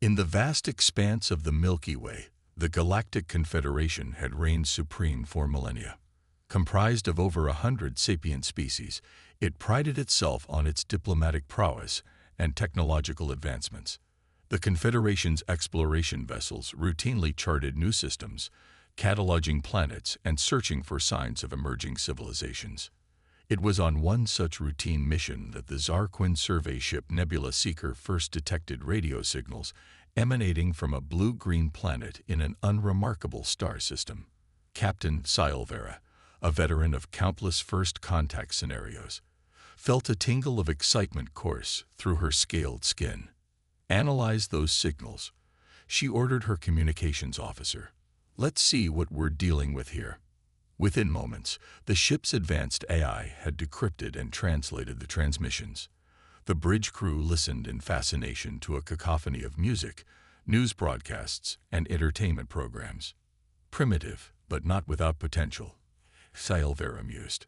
In the vast expanse of the Milky Way, the Galactic Confederation had reigned supreme for millennia. Comprised of over 100 sapient species, it prided itself on its diplomatic prowess and technological advancements. The Confederation's exploration vessels routinely charted new systems, cataloging planets and searching for signs of emerging civilizations. It was on one such routine mission that the Zarquin survey ship Nebula Seeker first detected radio signals emanating from a blue-green planet in an unremarkable star system. Captain Silvera, a veteran of countless first contact scenarios, felt a tingle of excitement course through her scaled skin. Analyze those signals, she ordered her communications officer. Let's see what we're dealing with here. Within moments, the ship's advanced AI had decrypted and translated the transmissions. The bridge crew listened in fascination to a cacophony of music, news broadcasts, and entertainment programs. Primitive, but not without potential, Silvera mused.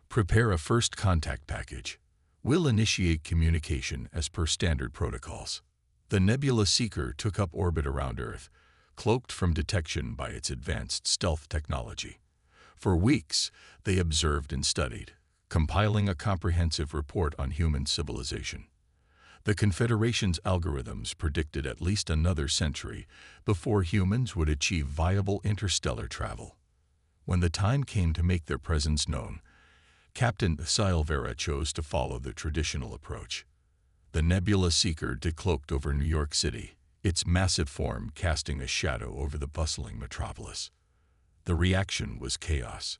Prepare a first contact package. We'll initiate communication as per standard protocols. The Nebula Seeker took up orbit around Earth, cloaked from detection by its advanced stealth technology. For weeks, they observed and studied, compiling a comprehensive report on human civilization. The Confederation's algorithms predicted at least another century before humans would achieve viable interstellar travel. When the time came to make their presence known, Captain Silvera chose to follow the traditional approach. The Nebula Seeker decloaked over New York City, its massive form casting a shadow over the bustling metropolis. The reaction was chaos.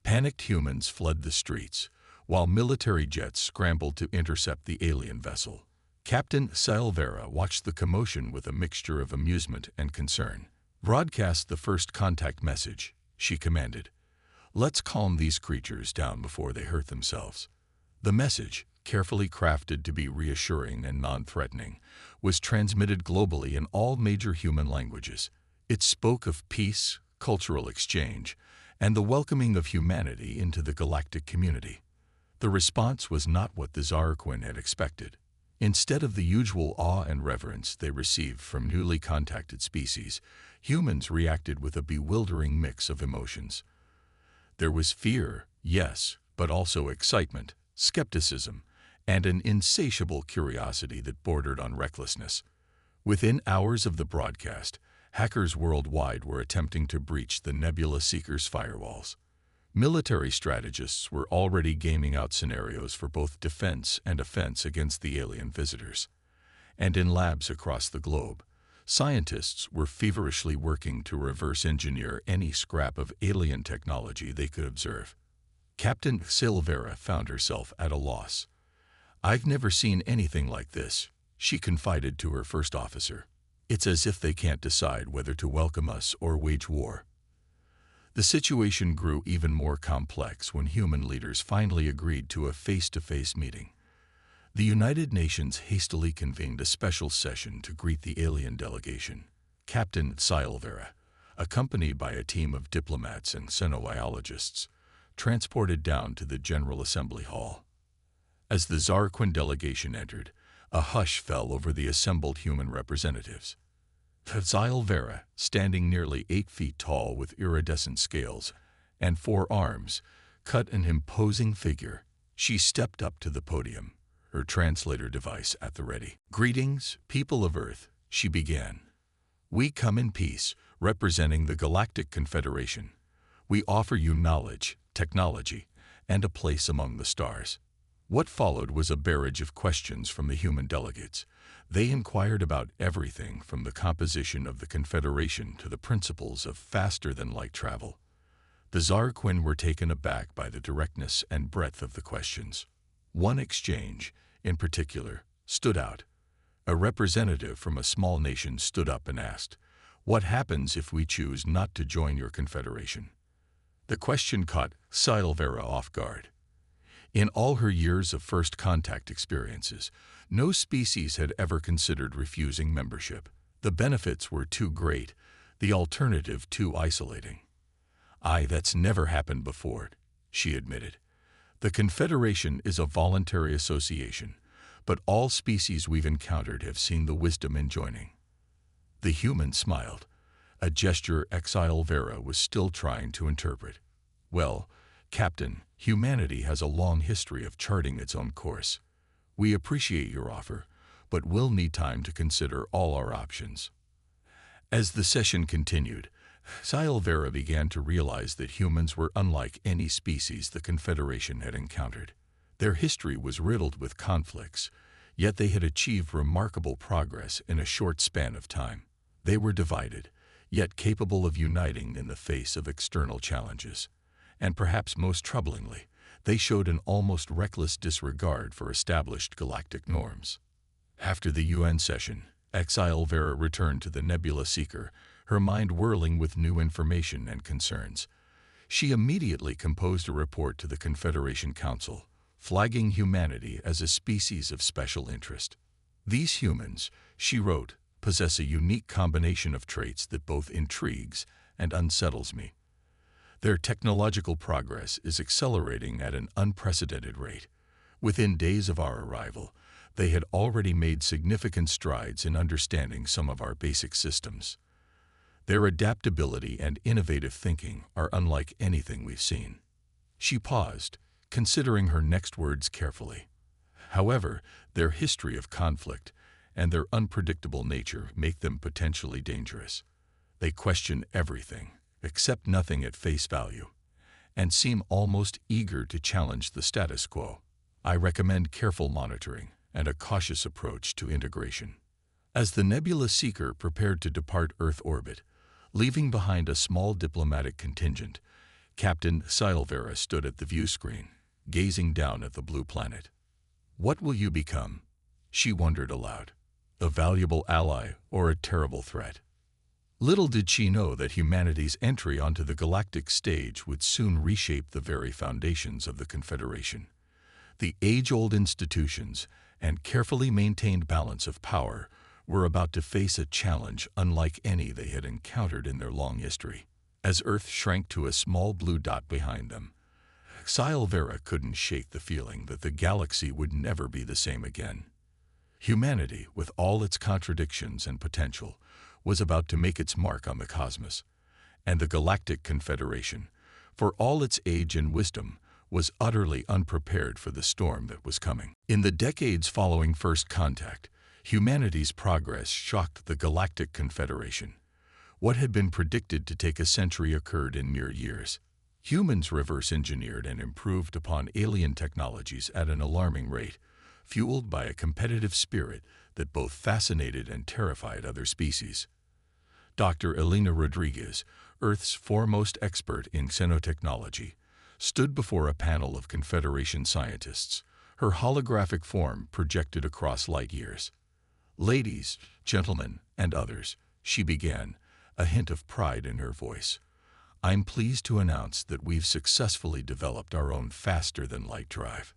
Panicked humans fled the streets, while military jets scrambled to intercept the alien vessel. Captain Silvera watched the commotion with a mixture of amusement and concern. "Broadcast the first contact message," she commanded. "Let's calm these creatures down before they hurt themselves." The message, carefully crafted to be reassuring and non-threatening, was transmitted globally in all major human languages. It spoke of peace, cultural exchange, and the welcoming of humanity into the galactic community. The response was not what the Zarquin had expected. Instead of the usual awe and reverence they received from newly contacted species, humans reacted with a bewildering mix of emotions. There was fear, yes, but also excitement, skepticism, and an insatiable curiosity that bordered on recklessness. Within hours of the broadcast, hackers worldwide were attempting to breach the Nebula Seeker's firewalls. Military strategists were already gaming out scenarios for both defense and offense against the alien visitors. And in labs across the globe, scientists were feverishly working to reverse engineer any scrap of alien technology they could observe. Captain Silvera found herself at a loss. "I've never seen anything like this," she confided to her first officer. "It's as if they can't decide whether to welcome us or wage war." The situation grew even more complex when human leaders finally agreed to a face-to-face meeting. The United Nations hastily convened a special session to greet the alien delegation. Captain Silvera, accompanied by a team of diplomats and xenobiologists, transported down to the General Assembly Hall. As the Zarquin delegation entered, a hush fell over the assembled human representatives. Silvera, standing nearly 8 feet tall with iridescent scales and 4 arms, cut an imposing figure. She stepped up to the podium, her translator device at the ready. "Greetings, people of Earth," she began. "We come in peace, representing the Galactic Confederation. We offer you knowledge, technology, and a place among the stars." What followed was a barrage of questions from the human delegates. They inquired about everything from the composition of the Confederation to the principles of faster-than-light travel. The Zarquin were taken aback by the directness and breadth of the questions. One exchange, in particular, stood out. A representative from a small nation stood up and asked, "What happens if we choose not to join your Confederation?" The question caught Silvera off guard. In all her years of first contact experiences, no species had ever considered refusing membership. The benefits were too great, the alternative too isolating. "That's never happened before," she admitted. "The Confederation is a voluntary association, but all species we've encountered have seen the wisdom in joining." The human smiled, a gesture Exile Vera was still trying to interpret. "Well, Captain, humanity has a long history of charting its own course. We appreciate your offer, but we'll need time to consider all our options." As the session continued, Exile Vera began to realize that humans were unlike any species the Confederation had encountered. Their history was riddled with conflicts, yet they had achieved remarkable progress in a short span of time. They were divided, yet capable of uniting in the face of external challenges. And perhaps most troublingly, they showed an almost reckless disregard for established galactic norms. After the UN session, Exile Vera returned to the Nebula Seeker, her mind whirling with new information and concerns. She immediately composed a report to the Confederation Council, flagging humanity as a species of special interest. "These humans," she wrote, "possess a unique combination of traits that both intrigues and unsettles me. Their technological progress is accelerating at an unprecedented rate. Within days of our arrival, they had already made significant strides in understanding some of our basic systems. Their adaptability and innovative thinking are unlike anything we've seen." She paused, considering her next words carefully. "However, their history of conflict and their unpredictable nature make them potentially dangerous. They question everything, accept nothing at face value, and seem almost eager to challenge the status quo. I recommend careful monitoring and a cautious approach to integration." As the Nebula Seeker prepared to depart Earth orbit, leaving behind a small diplomatic contingent, Captain Silvera stood at the view screen, gazing down at the blue planet. "What will you become?" she wondered aloud. "A valuable ally or a terrible threat?" Little did she know that humanity's entry onto the galactic stage would soon reshape the very foundations of the Confederation. The age-old institutions and carefully maintained balance of power were about to face a challenge unlike any they had encountered in their long history. As Earth shrank to a small blue dot behind them, Silvera couldn't shake the feeling that the galaxy would never be the same again. Humanity, with all its contradictions and potential, was about to make its mark on the cosmos, and the Galactic Confederation, for all its age and wisdom, was utterly unprepared for the storm that was coming. In the decades following first contact, humanity's progress shocked the Galactic Confederation. What had been predicted to take a century occurred in mere years. Humans reverse-engineered and improved upon alien technologies at an alarming rate, fueled by a competitive spirit that both fascinated and terrified other species. Dr. Elena Rodriguez, Earth's foremost expert in xenotechnology, stood before a panel of Confederation scientists, her holographic form projected across light years. "Ladies, gentlemen, and others," she began, a hint of pride in her voice. "I'm pleased to announce that we've successfully developed our own faster-than-light drive."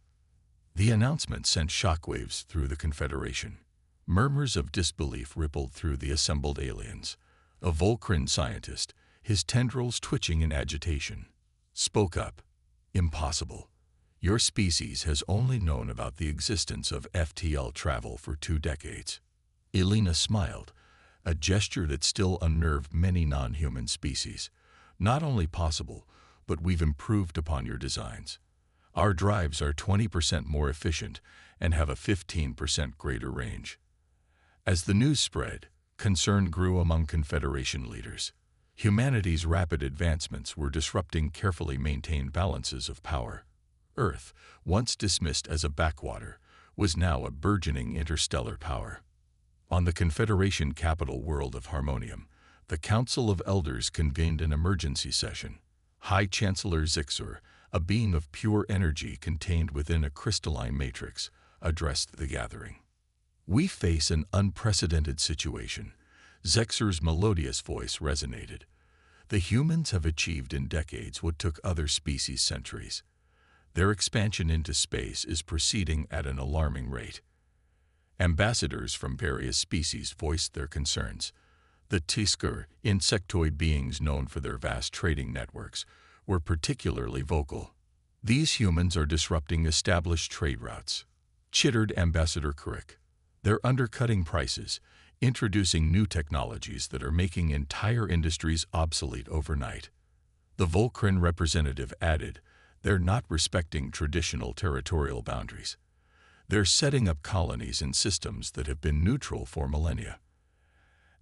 The announcement sent shockwaves through the Confederation. Murmurs of disbelief rippled through the assembled aliens. A Volcran scientist, his tendrils twitching in agitation, spoke up. "Impossible. Your species has only known about the existence of FTL travel for 2 decades. Elena smiled, a gesture that still unnerved many non-human species. "Not only possible, but we've improved upon your designs. Our drives are 20% more efficient and have a 15% greater range." As the news spread, concern grew among Confederation leaders. Humanity's rapid advancements were disrupting carefully maintained balances of power. Earth, once dismissed as a backwater, was now a burgeoning interstellar power. On the Confederation capital world of Harmonium, the Council of Elders convened an emergency session. High Chancellor Zixur, a being of pure energy contained within a crystalline matrix, addressed the gathering. "We face an unprecedented situation." Zexur's melodious voice resonated. "The humans have achieved in decades what took other species centuries. Their expansion into space is proceeding at an alarming rate." Ambassadors from various species voiced their concerns. The Tiskar, insectoid beings known for their vast trading networks, were particularly vocal. "These humans are disrupting established trade routes. chittered Ambassador Crick. They're undercutting prices, introducing new technologies that are making entire industries obsolete overnight. The Volcran representative added, they're not respecting traditional territorial boundaries. They're setting up colonies and systems that have been neutral for millennia.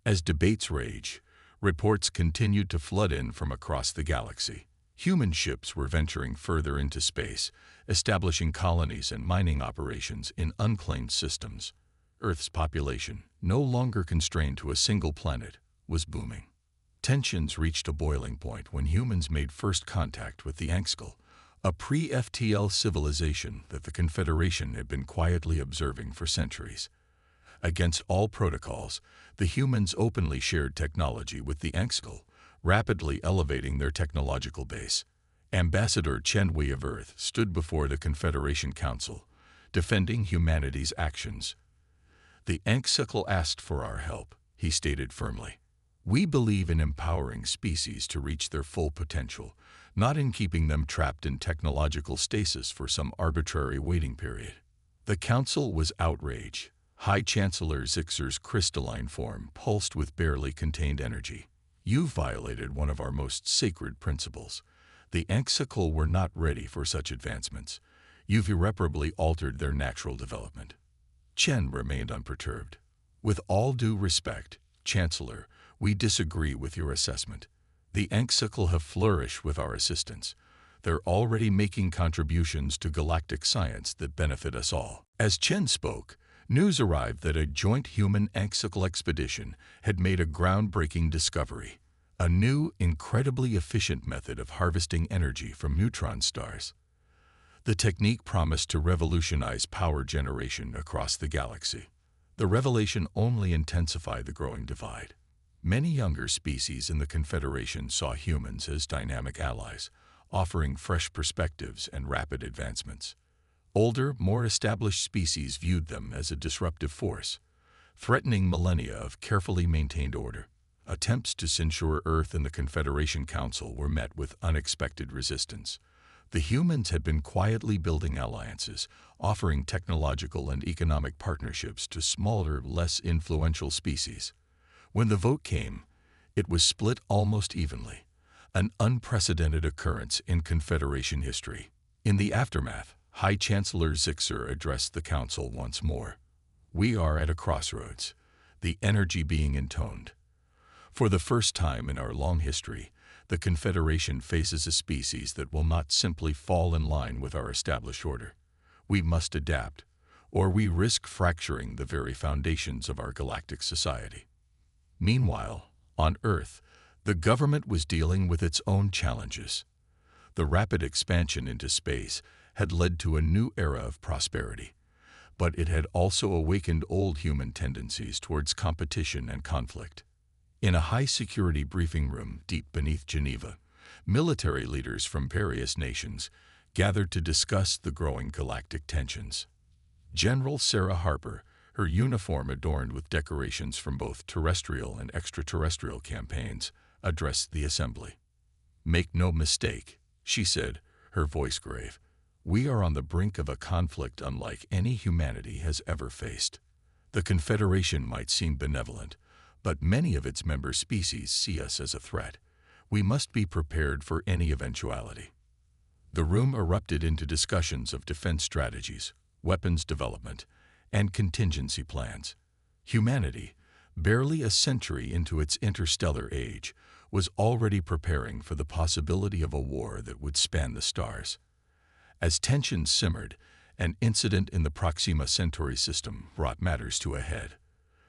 As debates rage, reports continued to flood in from across the galaxy. Human ships were venturing further into space, establishing colonies and mining operations in unclaimed systems. Earth's population, no longer constrained to a single planet, was booming. Tensions reached a boiling point when humans made first contact with the Anxkel, a pre-FTL civilization that the Confederation had been quietly observing for centuries. Against all protocols, the humans openly shared technology with the Anxkel, rapidly elevating their technological base. Ambassador Chen Wei of Earth stood before the Confederation Council, defending humanity's actions. The Anxkel asked for our help, he stated firmly. We believe in empowering species to reach their full potential, not in keeping them trapped in technological stasis for some arbitrary waiting period. The Council was outraged. High Chancellor Zixer's crystalline form pulsed with barely contained energy. You violated one of our most sacred principles. The Anxkel were not ready for such advancements. You've irreparably altered their natural development. Chen remained unperturbed. With all due respect, Chancellor, we disagree with your assessment. The Anxkel have flourished with our assistance. They're already making contributions to galactic science that benefit us all. As Chen spoke, news arrived that a joint human Anxkel expedition had made a groundbreaking discovery, a new, incredibly efficient method of harvesting energy from neutron stars. The technique promised to revolutionize power generation across the galaxy. The revelation only intensified the growing divide. Many younger species in the Confederation saw humans as dynamic allies, offering fresh perspectives and rapid advancements. Older, more established species viewed them as a disruptive force, threatening millennia of carefully maintained order. Attempts to censure Earth and the Confederation Council were met with unexpected resistance. The humans had been quietly building alliances, offering technological and economic partnerships to smaller, less influential species. When the vote came, it was split almost evenly, an unprecedented occurrence in Confederation history. In the aftermath, High Chancellor Zixer addressed the Council once more. We are at a crossroads, the energy being intoned. For the first time in our long history, the Confederation faces a species that will not simply fall in line with our established order. We must adapt, or we risk fracturing the very foundations of our galactic society. Meanwhile, on Earth, the government was dealing with its own challenges. The rapid expansion into space had led to a new era of prosperity, but it had also awakened old human tendencies towards competition and conflict. In a high-security briefing room deep beneath Geneva, military leaders from various nations gathered to discuss the growing galactic tensions. General Sarah Harper, her uniform adorned with decorations from both terrestrial and extraterrestrial campaigns, addressed the assembly. Make no mistake, she said, her voice grave. We are on the brink of a conflict unlike any humanity has ever faced. The Confederation might seem benevolent, but many of its member species see us as a threat. We must be prepared for any eventuality. The room erupted into discussions of defense strategies, weapons development, and contingency plans. Humanity, barely a century into its interstellar age, was already preparing for the possibility of a war that would span the stars. As tensions simmered, an incident in the Proxima Centauri system brought matters to a head.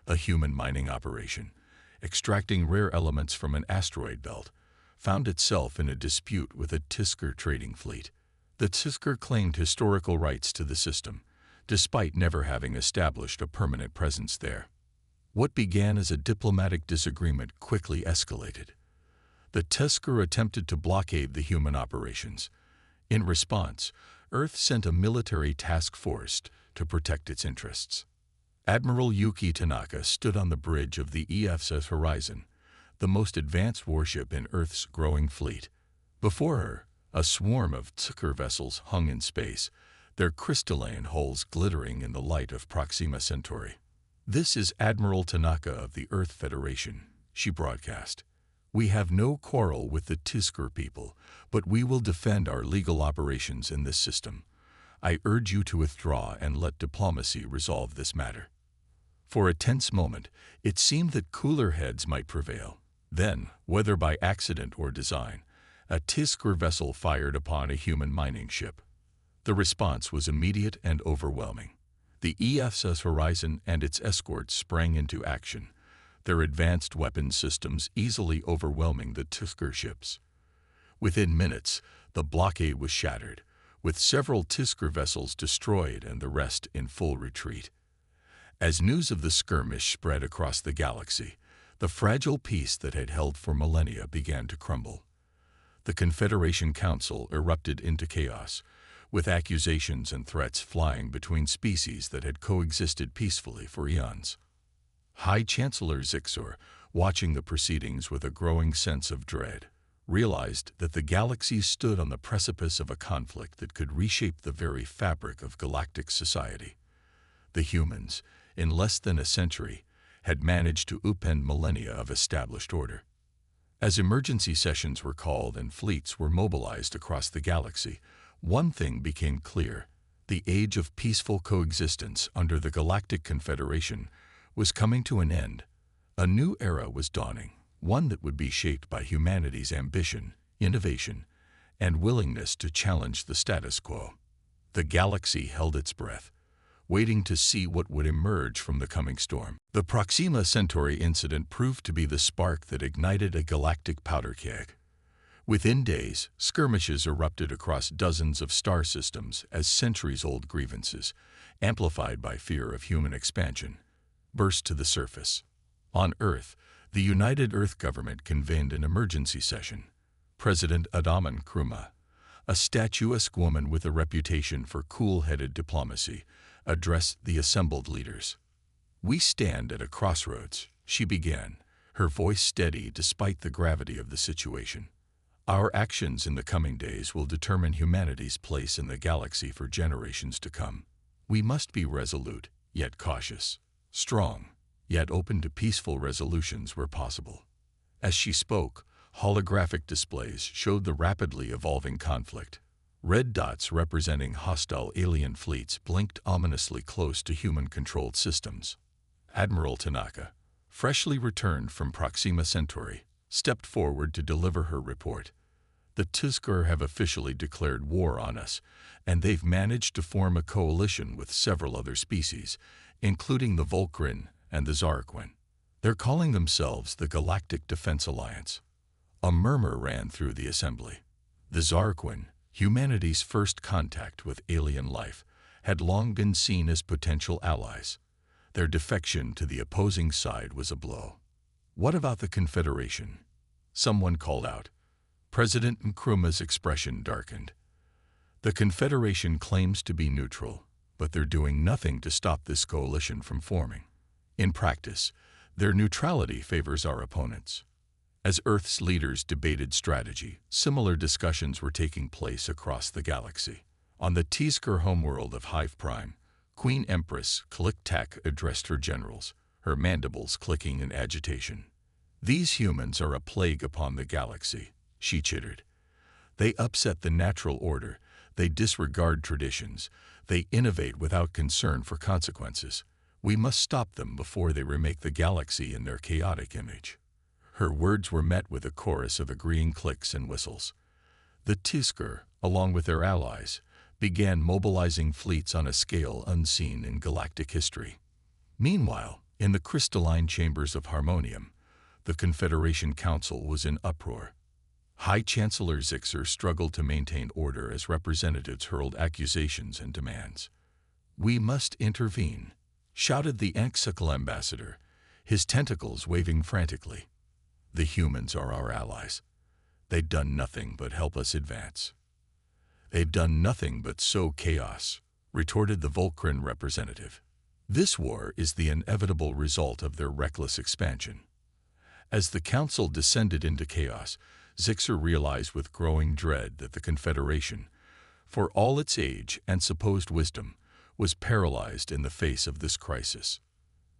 A human mining operation, extracting rare elements from an asteroid belt, found itself in a dispute with a Tisker trading fleet. The Tisker claimed historical rights to the system, despite never having established a permanent presence there. What began as a diplomatic disagreement quickly escalated. The Tisker attempted to blockade the human operations. In response, Earth sent a military task force to protect its interests. Admiral Yuki Tanaka stood on the bridge of the EFSS Horizon, the most advanced warship in Earth's growing fleet. Before her, a swarm of Tisker vessels hung in space, their crystalline hulls glittering in the light of Proxima Centauri. "This is Admiral Tanaka of the Earth Federation," she broadcast. "We have no quarrel with the Tiskor people, but we will defend our legal operations in this system. I urge you to withdraw and let diplomacy resolve this matter." For a tense moment, it seemed that cooler heads might prevail. Then, whether by accident or design, a Tiskor vessel fired upon a human mining ship. The response was immediate and overwhelming. The ESS Horizon and its escorts sprang into action, their advanced weapons systems easily overwhelming the Tiskor ships. Within minutes, the blockade was shattered, with several Tiskor vessels destroyed and the rest in full retreat. As news of the skirmish spread across the galaxy, the fragile peace that had held for millennia began to crumble. The Confederation Council erupted into chaos, with accusations and threats flying between species that had coexisted peacefully for eons. High Chancellor Zixor, watching the proceedings with a growing sense of dread, realized that the galaxy stood on the precipice of a conflict that could reshape the very fabric of galactic society. The humans, in less than a century, had managed to upend millennia of established order. As emergency sessions were called and fleets were mobilized across the galaxy, one thing became clear: the age of peaceful coexistence under the Galactic Confederation was coming to an end. A new era was dawning, one that would be shaped by humanity's ambition, innovation, and willingness to challenge the status quo. The galaxy held its breath, waiting to see what would emerge from the coming storm. The Proxima Centauri incident proved to be the spark that ignited a galactic powder keg. Within days, skirmishes erupted across dozens of star systems as centuries-old grievances, amplified by fear of human expansion, burst to the surface. On Earth, the United Earth Government convened an emergency session. President Adaman Kruma, a statuesque woman with a reputation for cool-headed diplomacy, addressed the assembled leaders. "We stand at a crossroads," she began, her voice steady despite the gravity of the situation. "Our actions in the coming days will determine humanity's place in the galaxy for generations to come. We must be resolute, yet cautious, strong, yet open to peaceful resolutions where possible." As she spoke, holographic displays showed the rapidly evolving conflict. Red dots representing hostile alien fleets blinked ominously close to human-controlled systems. Admiral Tanaka, freshly returned from Proxima Centauri, stepped forward to deliver her report. "The Tiskor have officially declared war on us, and they've managed to form a coalition with several other species, including the Volcrin and the Zarquin. They're calling themselves the Galactic Defense Alliance." A murmur ran through the assembly. The Zarquin, humanity's first contact with alien life, had long been seen as potential allies. Their defection to the opposing side was a blow. "What about the Confederation?" someone called out. President Nkrumah's expression darkened. "The Confederation claims to be neutral, but they're doing nothing to stop this coalition from forming. In practice, their neutrality favors our opponents." As Earth's leaders debated strategy, similar discussions were taking place across the galaxy. On the Tiskor homeworld of Hive Prime, Queen Empress Klik-Tak addressed her generals, her mandibles clicking in agitation. "These humans are a plague upon the galaxy," she chittered. "They upset the natural order, they disregard traditions, they innovate without concern for consequences. We must stop them before they remake the galaxy in their chaotic image." Her words were met with a chorus of agreeing clicks and whistles. The Tiskor, along with their allies, began mobilizing fleets on a scale unseen in galactic history. Meanwhile, in the crystalline chambers of Harmonium, the Confederation Council was in uproar. High Chancellor Zixor struggled to maintain order as representatives hurled accusations and demands. "We must intervene," shouted the Anxical ambassador, his tentacles waving frantically. "The humans are our allies. They've done nothing but help us advance." "They've done nothing but sow chaos," retorted the Volcrin representative. "This war is the inevitable result of their reckless expansion." As the council descended into chaos, Zixor realized with growing dread that the Confederation, for all its age and supposed wisdom, was paralyzed in the face of this crisis.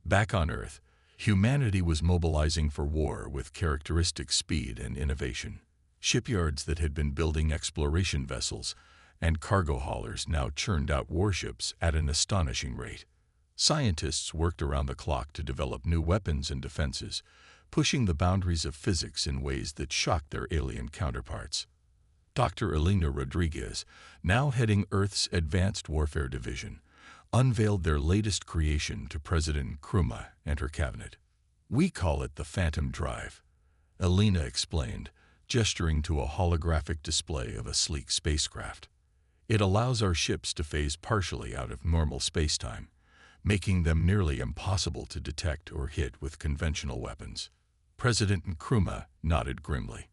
Back on Earth, humanity was mobilizing for war with characteristic speed and innovation. Shipyards that had been building exploration vessels and cargo haulers now churned out warships at an astonishing rate. Scientists worked around the clock to develop new weapons and defenses, pushing the boundaries of physics in ways that shocked their alien counterparts. Dr. Elena Rodriguez, now heading Earth's Advanced Warfare Division, unveiled their latest creation to President Nkrumah and her cabinet. "We call it the Phantom Drive," Elena explained, gesturing to a holographic display of a sleek spacecraft. "It allows our ships to phase partially out of normal spacetime, making them nearly impossible to detect or hit with conventional weapons." President Nkrumah nodded grimly.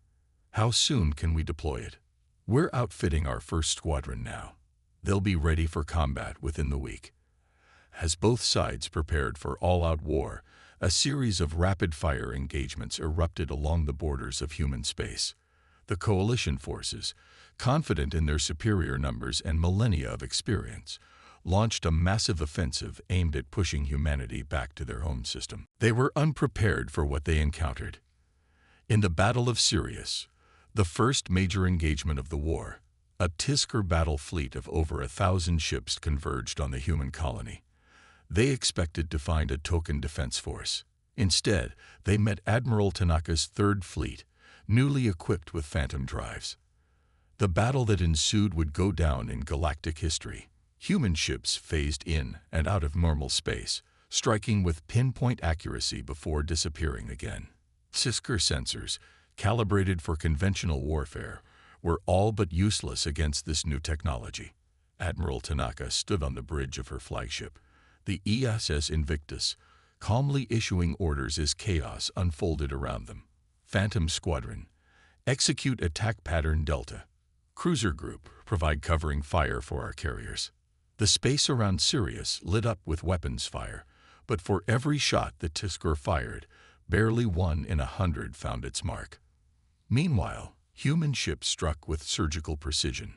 "How soon can we deploy it?" "We're outfitting our first squadron now. They'll be ready for combat within the week." As both sides prepared for all-out war, a series of rapid-fire engagements erupted along the borders of human space. The coalition forces, confident in their superior numbers and millennia of experience, launched a massive offensive aimed at pushing humanity back to their home system. They were unprepared for what they encountered. In the Battle of Sirius, the first major engagement of the war, a Tisker battle fleet of over 1,000 ships converged on the human colony. They expected to find a token defense force. Instead, they met Admiral Tanaka's Third Fleet, newly equipped with phantom drives. The battle that ensued would go down in galactic history. Human ships phased in and out of normal space, striking with pinpoint accuracy before disappearing again. Tisker sensors, calibrated for conventional warfare, were all but useless against this new technology. Admiral Tanaka stood on the bridge of her flagship, the ESS Invictus, calmly issuing orders as chaos unfolded around them. "Phantom Squadron, execute attack pattern Delta. Cruiser Group, provide covering fire for our carriers." The space around Sirius lit up with weapons fire, but for every shot that Tisker fired, barely 1 in 100 found its mark. Meanwhile, human ships struck with surgical precision,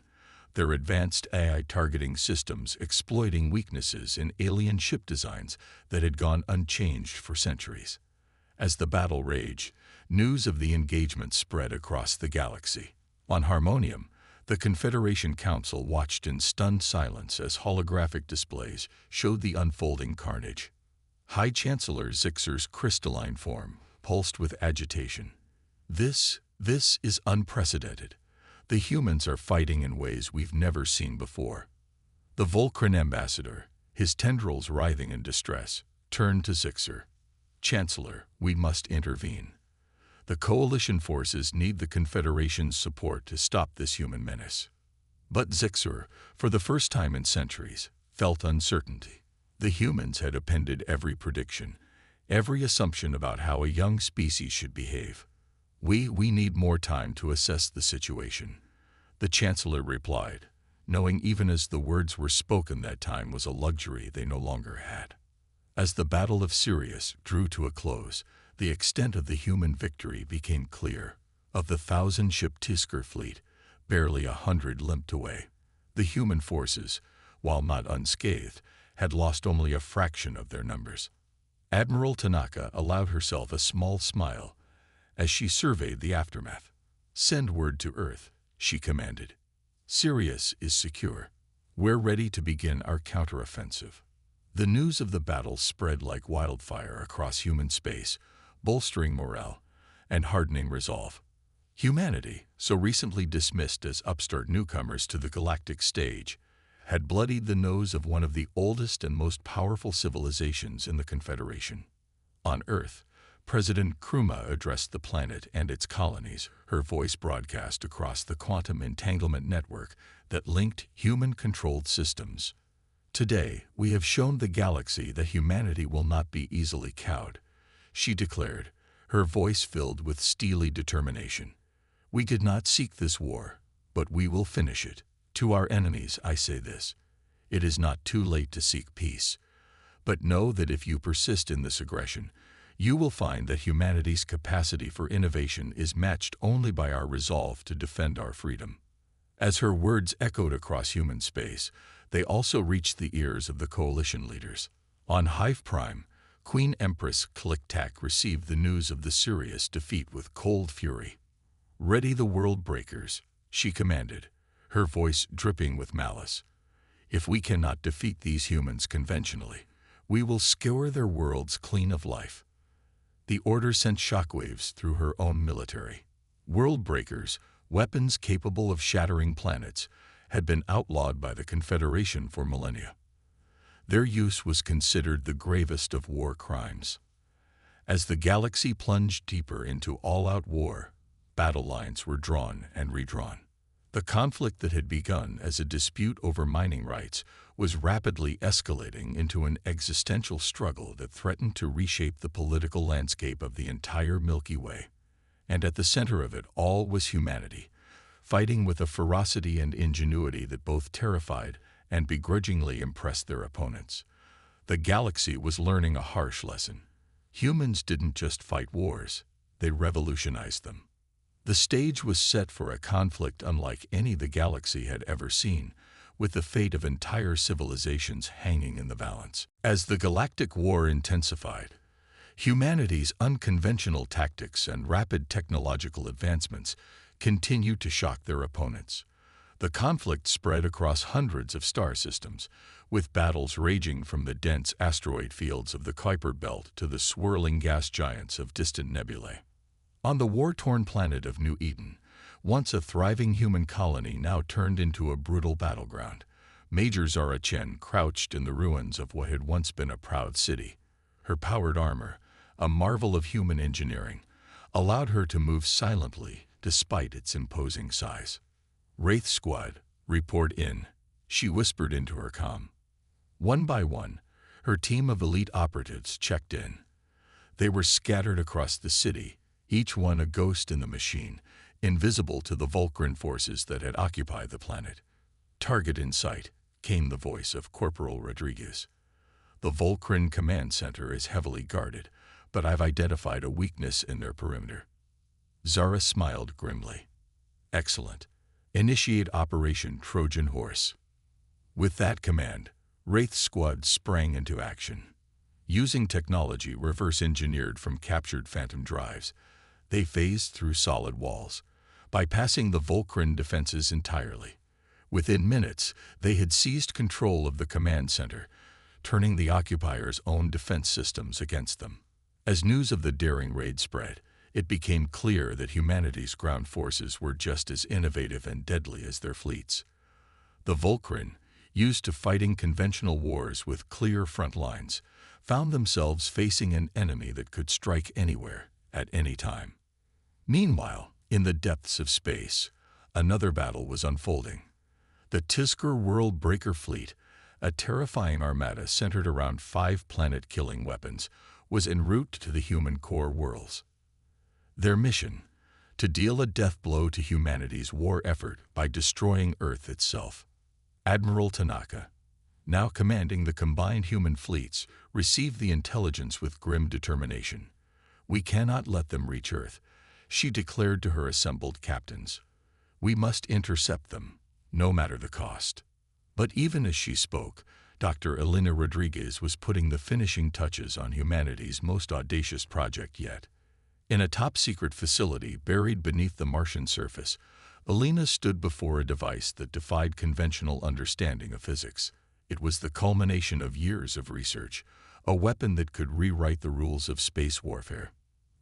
their advanced AI targeting systems exploiting weaknesses in alien ship designs that had gone unchanged for centuries. As the battle raged, news of the engagement spread across the galaxy. On Harmonium, the Confederation Council watched in stunned silence as holographic displays showed the unfolding carnage. High Chancellor Zixer's crystalline form pulsed with agitation. This is unprecedented. The humans are fighting in ways we've never seen before." The Volcran ambassador, his tendrils writhing in distress, turned to Zixer. "Chancellor, we must intervene. The coalition forces need the Confederation's support to stop this human menace." But Zixer, for the first time in centuries, felt uncertainty. The humans had appended every prediction, every assumption about how a young species should behave. We need more time to assess the situation," the Chancellor replied, knowing even as the words were spoken that time was a luxury they no longer had. As the Battle of Sirius drew to a close, the extent of the human victory became clear. Of the 1,000-ship Tisker fleet, barely 100 limped away. The human forces, while not unscathed, had lost only a fraction of their numbers. Admiral Tanaka allowed herself a small smile as she surveyed the aftermath. "Send word to Earth," she commanded. "Sirius is secure. We're ready to begin our counteroffensive." The news of the battle spread like wildfire across human space, bolstering morale and hardening resolve. Humanity, so recently dismissed as upstart newcomers to the galactic stage, had bloodied the nose of one of the oldest and most powerful civilizations in the Confederation. On Earth, President Nkrumah addressed the planet and its colonies, her voice broadcast across the quantum entanglement network that linked human-controlled systems. "Today, we have shown the galaxy that humanity will not be easily cowed," she declared, her voice filled with steely determination. "We did not seek this war, but we will finish it. To our enemies, I say this: it is not too late to seek peace. But know that if you persist in this aggression, you will find that humanity's capacity for innovation is matched only by our resolve to defend our freedom." As her words echoed across human space, they also reached the ears of the coalition leaders. On Hive Prime, Queen Empress Click-Tack received the news of the Sirius defeat with cold fury. "Ready the world breakers," she commanded, her voice dripping with malice. "If we cannot defeat these humans conventionally, we will scour their worlds clean of life." The order sent shockwaves through her own military. World breakers, weapons capable of shattering planets, had been outlawed by the Confederation for millennia. Their use was considered the gravest of war crimes. As the galaxy plunged deeper into all-out war, battle lines were drawn and redrawn. The conflict that had begun as a dispute over mining rights was rapidly escalating into an existential struggle that threatened to reshape the political landscape of the entire Milky Way. And at the center of it all was humanity, fighting with a ferocity and ingenuity that both terrified and begrudgingly impressed their opponents. The galaxy was learning a harsh lesson. Humans didn't just fight wars, they revolutionized them. The stage was set for a conflict unlike any the galaxy had ever seen, with the fate of entire civilizations hanging in the balance. As the Galactic War intensified, humanity's unconventional tactics and rapid technological advancements continued to shock their opponents. The conflict spread across hundreds of star systems, with battles raging from the dense asteroid fields of the Kuiper Belt to the swirling gas giants of distant nebulae. On the war-torn planet of New Eden, once a thriving human colony now turned into a brutal battleground. Major Zara Chen crouched in the ruins of what had once been a proud city. Her powered armor, a marvel of human engineering, allowed her to move silently despite its imposing size. "Wraith Squad, report in," she whispered into her comm. One by one, her team of elite operatives checked in. They were scattered across the city, each one a ghost in the machine, invisible to the Vulcan forces that had occupied the planet. "Target in sight," came the voice of Corporal Rodriguez. "The Vulcan command center is heavily guarded, but I've identified a weakness in their perimeter." Zara smiled grimly. "Excellent. Initiate Operation Trojan Horse." With that command, Wraith Squad sprang into action. Using technology reverse-engineered from captured phantom drives, they phased through solid walls, bypassing the Vulcan defenses entirely. Within minutes, they had seized control of the command center, turning the occupiers' own defense systems against them. As news of the daring raid spread, it became clear that humanity's ground forces were just as innovative and deadly as their fleets. The Vulcan, used to fighting conventional wars with clear front lines, found themselves facing an enemy that could strike anywhere, at any time. Meanwhile, in the depths of space, another battle was unfolding. The Tiskor World Breaker Fleet, a terrifying armada centered around 5 planet-killing weapons, was en route to the human core worlds. Their mission: to deal a death blow to humanity's war effort by destroying Earth itself. Admiral Tanaka, now commanding the combined human fleets, received the intelligence with grim determination. "We cannot let them reach Earth," she declared to her assembled captains. "We must intercept them, no matter the cost." But even as she spoke, Dr. Elena Rodriguez was putting the finishing touches on humanity's most audacious project yet. In a top-secret facility buried beneath the Martian surface, Elena stood before a device that defied conventional understanding of physics. It was the culmination of years of research, a weapon that could rewrite the rules of space warfare.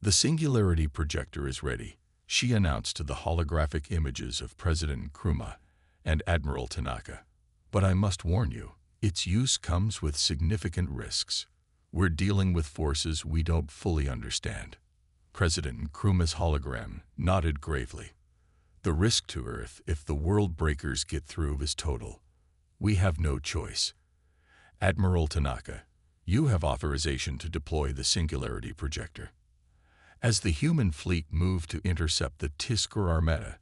"The Singularity Projector is ready," she announced to the holographic images of President Nkrumah and Admiral Tanaka. "But I must warn you, its use comes with significant risks. We're dealing with forces we don't fully understand." President Nkrumah's hologram nodded gravely. "The risk to Earth if the world breakers get through is total. We have no choice. Admiral Tanaka, you have authorization to deploy the Singularity Projector." As the human fleet moved to intercept the Tiskor Armada,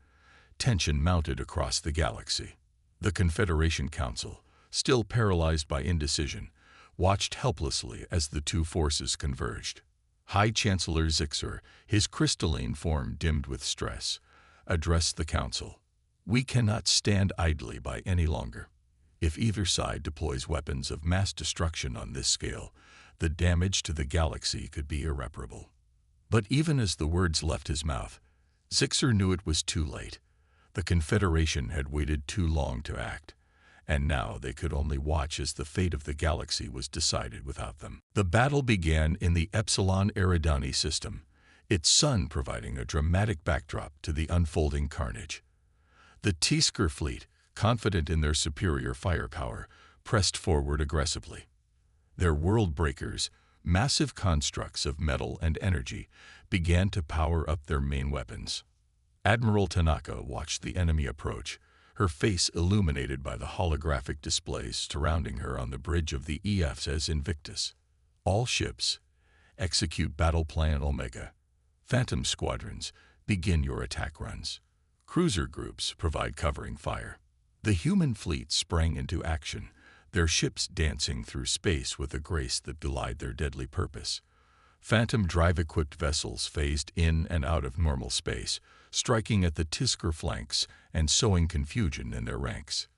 tension mounted across the galaxy. The Confederation Council, still paralyzed by indecision, watched helplessly as the two forces converged. High Chancellor Zixor, his crystalline form dimmed with stress, addressed the council. We cannot stand idly by any longer. If either side deploys weapons of mass destruction on this scale, the damage to the galaxy could be irreparable. But even as the words left his mouth, Zixer knew it was too late. The Confederation had waited too long to act, and now they could only watch as the fate of the galaxy was decided without them. The battle began in the Epsilon Eridani system, its sun providing a dramatic backdrop to the unfolding carnage. The Tiskar fleet, confident in their superior firepower, pressed forward aggressively. Their world breakers, massive constructs of metal and energy, began to power up their main weapons. Admiral Tanaka watched the enemy approach, her face illuminated by the holographic displays surrounding her on the bridge of the EFS Invictus. All ships, execute Battle Plan Omega. Phantom squadrons, begin your attack runs. Cruiser groups provide covering fire. The human fleet sprang into action, their ships dancing through space with a grace that belied their deadly purpose. Phantom drive-equipped vessels phased in and out of normal space, striking at the Tiskar flanks and sowing confusion in their ranks.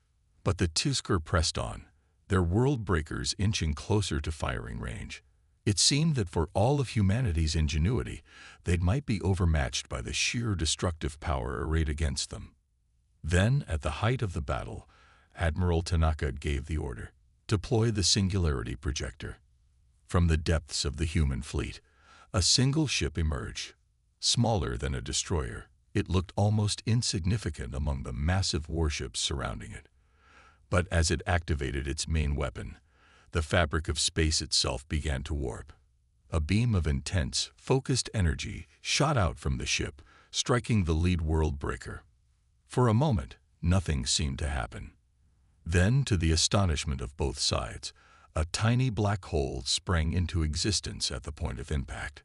But the Tiskar pressed on, their world breakers inching closer to firing range. It seemed that for all of humanity's ingenuity, they might be overmatched by the sheer destructive power arrayed against them. Then, at the height of the battle, Admiral Tanaka gave the order, "Deploy the Singularity Projector." From the depths of the human fleet, a single ship emerged. Smaller than a destroyer, it looked almost insignificant among the massive warships surrounding it. But as it activated its main weapon, the fabric of space itself began to warp. A beam of intense, focused energy shot out from the ship, striking the lead world breaker. For a moment, nothing seemed to happen. Then, to the astonishment of both sides, a tiny black hole sprang into existence at the point of impact.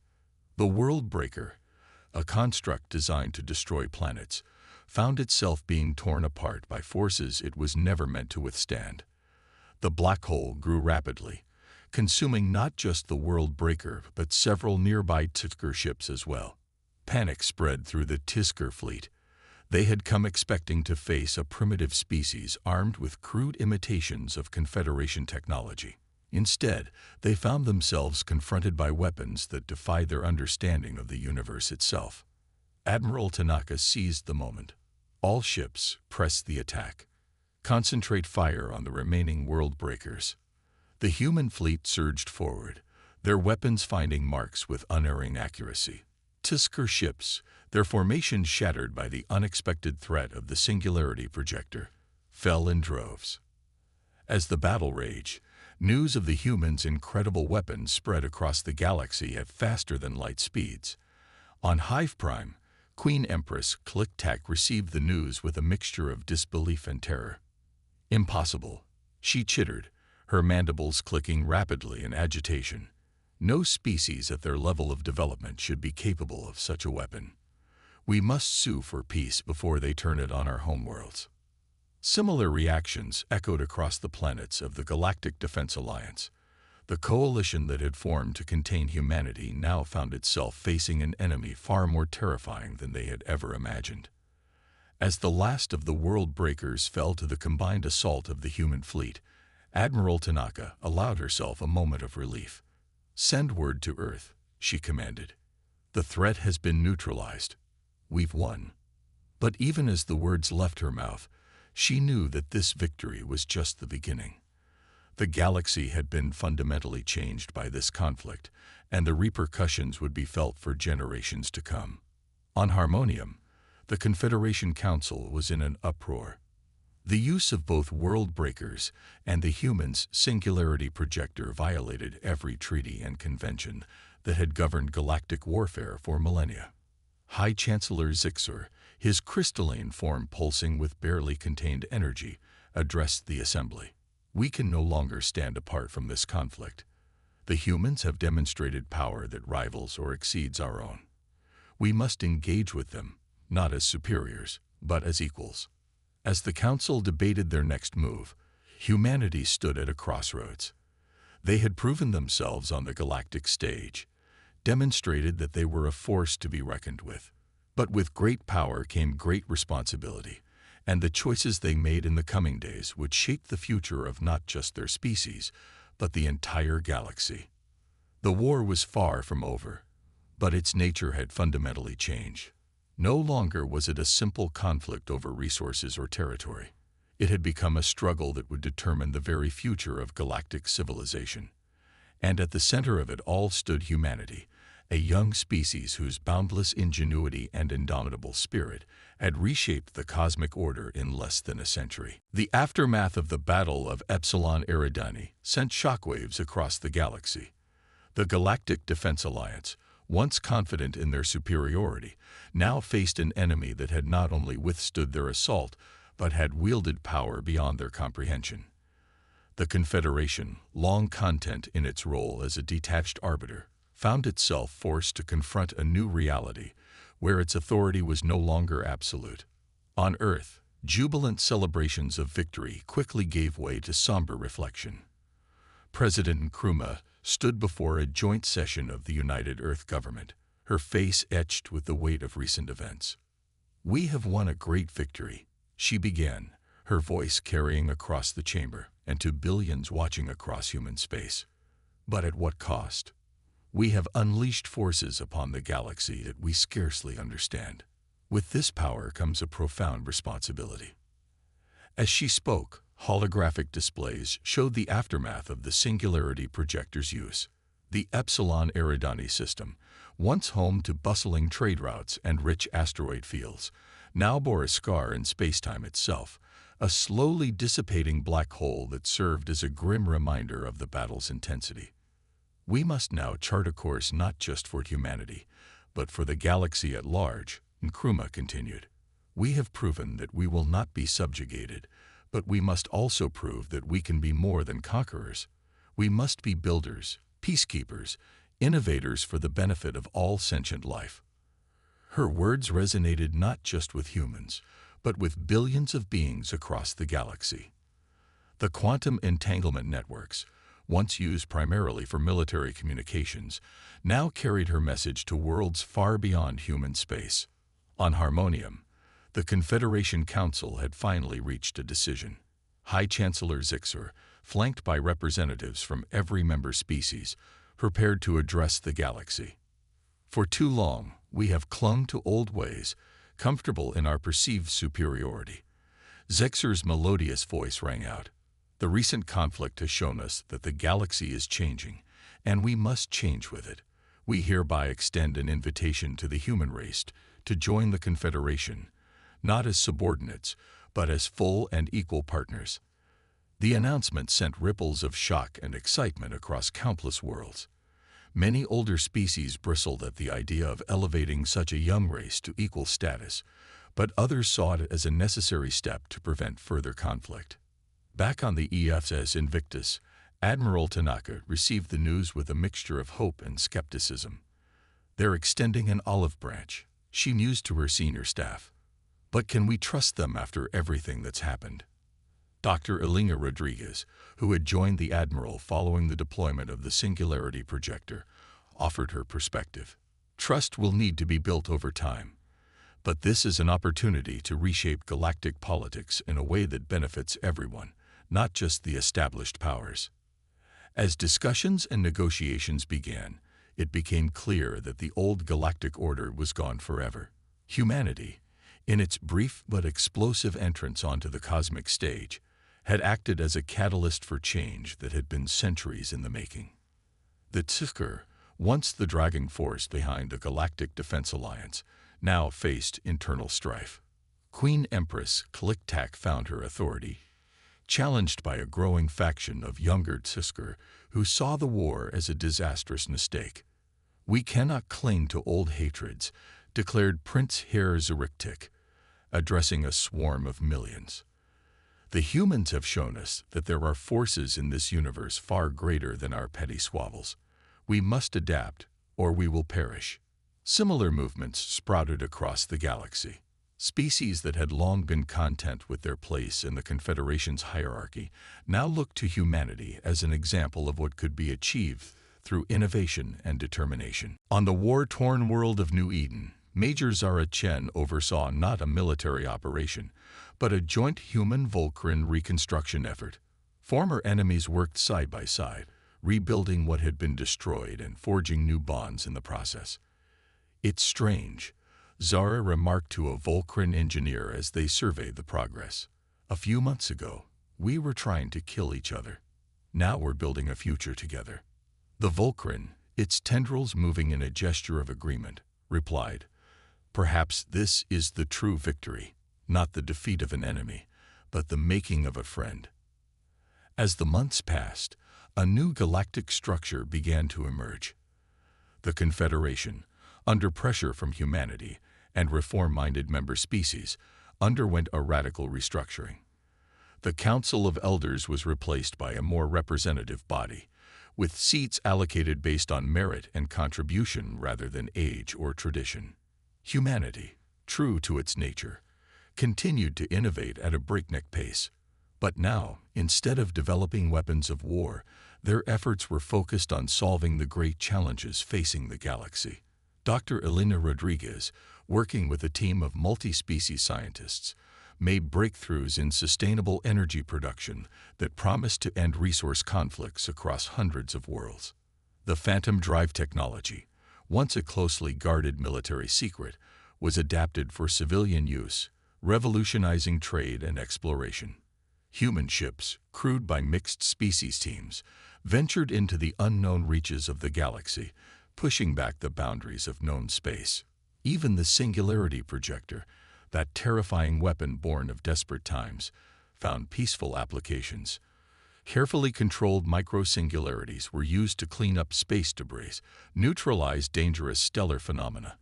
The world breaker, a construct designed to destroy planets, found itself being torn apart by forces it was never meant to withstand. The black hole grew rapidly, consuming not just the world breaker but several nearby Tiskar ships as well. Panic spread through the Tiskar fleet. They had come expecting to face a primitive species armed with crude imitations of Confederation technology. Instead, they found themselves confronted by weapons that defied their understanding of the universe itself. Admiral Tanaka seized the moment. All ships, press the attack. Concentrate fire on the remaining world breakers. The human fleet surged forward, their weapons finding marks with unerring accuracy. Tiskar ships, their formations shattered by the unexpected threat of the Singularity Projector, fell in droves. As the battle raged, news of the humans' incredible weapons spread across the galaxy at faster-than-light speeds. On Hive Prime, Queen Empress Click-Tack received the news with a mixture of disbelief and terror. Impossible, she chittered, her mandibles clicking rapidly in agitation. No species at their level of development should be capable of such a weapon. We must sue for peace before they turn it on our homeworlds. Similar reactions echoed across the planets of the Galactic Defense Alliance. The coalition that had formed to contain humanity now found itself facing an enemy far more terrifying than they had ever imagined. As the last of the world breakers fell to the combined assault of the human fleet, Admiral Tanaka allowed herself a moment of relief. "Send word to Earth," she commanded. "The threat has been neutralized. We've won." But even as the words left her mouth, she knew that this victory was just the beginning. The galaxy had been fundamentally changed by this conflict, and the repercussions would be felt for generations to come. On Harmonium, the Confederation Council was in an uproar. The use of both world breakers and the humans' Singularity Projector violated every treaty and convention that had governed galactic warfare for millennia. High Chancellor Zixer, his crystalline form pulsing with barely contained energy, addressed the assembly. "We can no longer stand apart from this conflict. The humans have demonstrated power that rivals or exceeds our own. We must engage with them, not as superiors, but as equals." As the Council debated their next move, humanity stood at a crossroads. They had proven themselves on the galactic stage, demonstrated that they were a force to be reckoned with. But with great power came great responsibility, and the choices they made in the coming days would shape the future of not just their species, but the entire galaxy. The war was far from over, but its nature had fundamentally changed. No longer was it a simple conflict over resources or territory. It had become a struggle that would determine the very future of galactic civilization. And at the center of it all stood humanity, a young species whose boundless ingenuity and indomitable spirit had reshaped the cosmic order in less than a century. The aftermath of the Battle of Epsilon Eridani sent shockwaves across the galaxy. The Galactic Defense Alliance, once confident in their superiority, now faced an enemy that had not only withstood their assault, but had wielded power beyond their comprehension. The Confederation, long content in its role as a detached arbiter, found itself forced to confront a new reality where its authority was no longer absolute. On Earth, jubilant celebrations of victory quickly gave way to somber reflection. President Nkrumah stood before a joint session of the United Earth Government, her face etched with the weight of recent events. "We have won a great victory," she began, her voice carrying across the chamber and to billions watching across human space. "But at what cost? We have unleashed forces upon the galaxy that we scarcely understand. With this power comes a profound responsibility." As she spoke, holographic displays showed the aftermath of the Singularity Projector's use. The Epsilon Eridani system, once home to bustling trade routes and rich asteroid fields, now bore a scar in spacetime itself, a slowly dissipating black hole that served as a grim reminder of the battle's intensity. "We must now chart a course not just for humanity, but for the galaxy at large," Nkrumah continued. "We have proven that we will not be subjugated, but we must also prove that we can be more than conquerors. We must be builders, peacekeepers, innovators for the benefit of all sentient life." Her words resonated not just with humans, but with billions of beings across the galaxy. The quantum entanglement networks, once used primarily for military communications, now carried her message to worlds far beyond human space. On Harmonium, the Confederation Council had finally reached a decision. High Chancellor Zixer, flanked by representatives from every member species, prepared to address the galaxy. "For too long, we have clung to old ways, comfortable in our perceived superiority." Zixer's melodious voice rang out. "The recent conflict has shown us that the galaxy is changing, and we must change with it. We hereby extend an invitation to the human race to join the Confederation, not as subordinates, but as full and equal partners." The announcement sent ripples of shock and excitement across countless worlds. Many older species bristled at the idea of elevating such a young race to equal status, but others saw it as a necessary step to prevent further conflict. Back on the EFS Invictus, Admiral Tanaka received the news with a mixture of hope and skepticism. "They're extending an olive branch," she mused to her senior staff. "But can we trust them after everything that's happened?" Dr. Elena Rodriguez, who had joined the Admiral following the deployment of the Singularity Projector, offered her perspective. "Trust will need to be built over time, but this is an opportunity to reshape galactic politics in a way that benefits everyone, not just the established powers." As discussions and negotiations began, it became clear that the old galactic order was gone forever. Humanity, in its brief but explosive entrance onto the cosmic stage, had acted as a catalyst for change that had been centuries in the making. The Tsisker, once the driving force behind the Galactic Defense Alliance, now faced internal strife. Queen Empress Kliktak found her authority challenged by a growing faction of younger Tsisker who saw the war as a disastrous mistake. "We cannot cling to old hatreds," declared Prince Herr Zuriktik, addressing a swarm of millions. "The humans have shown us that there are forces in this universe far greater than our petty squabbles. We must adapt, or we will perish." Similar movements sprouted across the galaxy. Species that had long been content with their place in the Confederation's hierarchy now looked to humanity as an example of what could be achieved through innovation and determination. On the war-torn world of New Eden, Major Zara Chen oversaw not a military operation, but a joint human-Vulcaran reconstruction effort. Former enemies worked side by side, rebuilding what had been destroyed and forging new bonds in the process. "It's strange," Zara remarked to a Vulcaran engineer as they surveyed the progress. "A few months ago, we were trying to kill each other. Now we're building a future together." The Vulcaran, its tendrils moving in a gesture of agreement, replied, "Perhaps this is the true victory, not the defeat of an enemy, but the making of a friend." As the months passed, a new galactic structure began to emerge. The Confederation, under pressure from humanity and reform-minded member species, underwent a radical restructuring. The Council of Elders was replaced by a more representative body, with seats allocated based on merit and contribution rather than age or tradition. Humanity, true to its nature, continued to innovate at a breakneck pace. But now, instead of developing weapons of war, their efforts were focused on solving the great challenges facing the galaxy. Dr. Elena Rodriguez, working with a team of multi-species scientists, made breakthroughs in sustainable energy production that promised to end resource conflicts across hundreds of worlds. The Phantom Drive technology, once a closely guarded military secret, was adapted for civilian use, revolutionizing trade and exploration. Human ships, crewed by mixed species teams, ventured into the unknown reaches of the galaxy, pushing back the boundaries of known space. Even the Singularity Projector, that terrifying weapon born of desperate times, found peaceful applications. Carefully controlled micro-singularities were used to clean up space debris, neutralize dangerous stellar phenomena,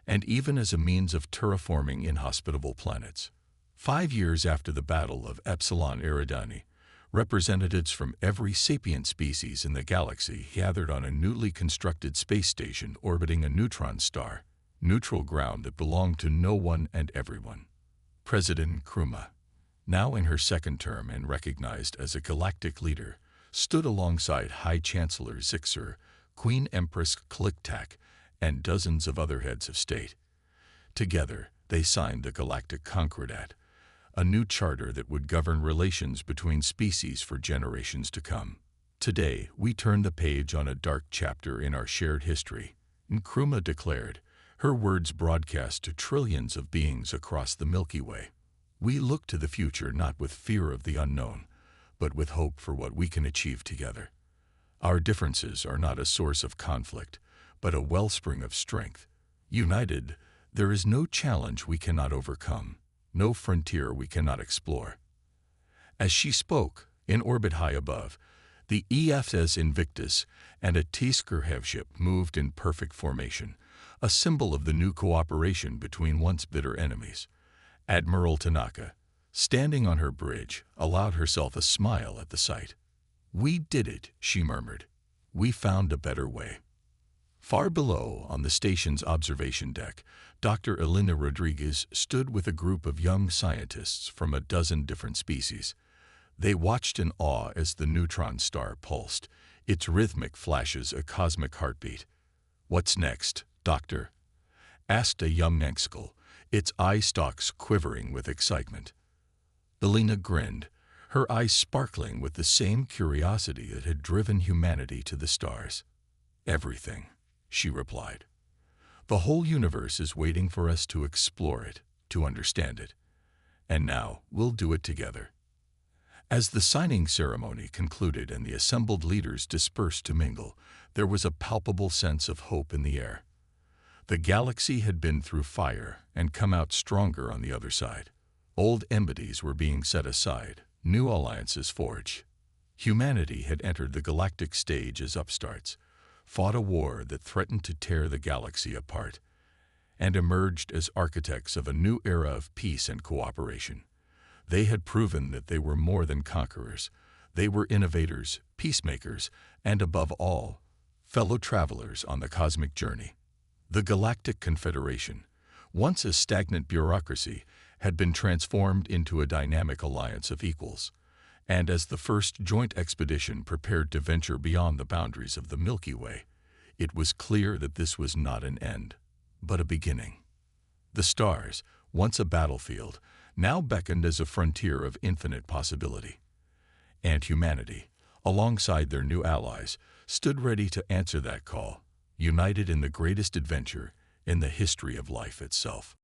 and even as a means of terraforming inhospitable planets. 5 years after the Battle of Epsilon Eridani, representatives from every sapient species in the galaxy gathered on a newly constructed space station orbiting a neutron star, neutral ground that belonged to no one and everyone. President Kruma, now in her second term and recognized as a galactic leader, stood alongside High Chancellor Zixer, Queen Empress Kliktak, and dozens of other heads of state. Together, they signed the Galactic Concordat, a new charter that would govern relations between species for generations to come. Today, we turn the page on a dark chapter in our shared history, Nkrumah declared, her words broadcast to trillions of beings across the Milky Way. We look to the future not with fear of the unknown, but with hope for what we can achieve together. Our differences are not a source of conflict, but a wellspring of strength. United, there is no challenge we cannot overcome, no frontier we cannot explore. As she spoke, in orbit high above, the EFS Invictus and a T-Skurhev ship moved in perfect formation, a symbol of the new cooperation between once bitter enemies. Admiral Tanaka, standing on her bridge, allowed herself a smile at the sight. "We did it," she murmured. "We found a better way." Far below, on the station's observation deck, Dr. Elena Rodriguez stood with a group of young scientists from a dozen different species. They watched in awe as the neutron star pulsed, its rhythmic flashes a cosmic heartbeat. "What's next, Doctor?" asked a young Nexkel, its eye stalks quivering with excitement. Elena grinned, her eyes sparkling with the same curiosity that had driven humanity to the stars. "Everything," she replied. "The whole universe is waiting for us to explore it, to understand it. And now we'll do it together." As the signing ceremony concluded and the assembled leaders dispersed to mingle, there was a palpable sense of hope in the air. The galaxy had been through fire and come out stronger on the other side. Old enmities were being set aside, new alliances forged. Humanity had entered the galactic stage as upstarts, fought a war that threatened to tear the galaxy apart, and emerged as architects of a new era of peace and cooperation. They had proven that they were more than conquerors. They were innovators, peacemakers, and above all, fellow travelers on the cosmic journey. The Galactic Confederation, once a stagnant bureaucracy, had been transformed into a dynamic alliance of equals, and as the first joint expedition prepared to venture beyond the boundaries of the Milky Way, it was clear that this was not an end, but a beginning. The stars, once a battlefield, now beckoned as a frontier of infinite possibility. And humanity, alongside their new allies, stood ready to answer that call, united in the greatest adventure in the history of life itself.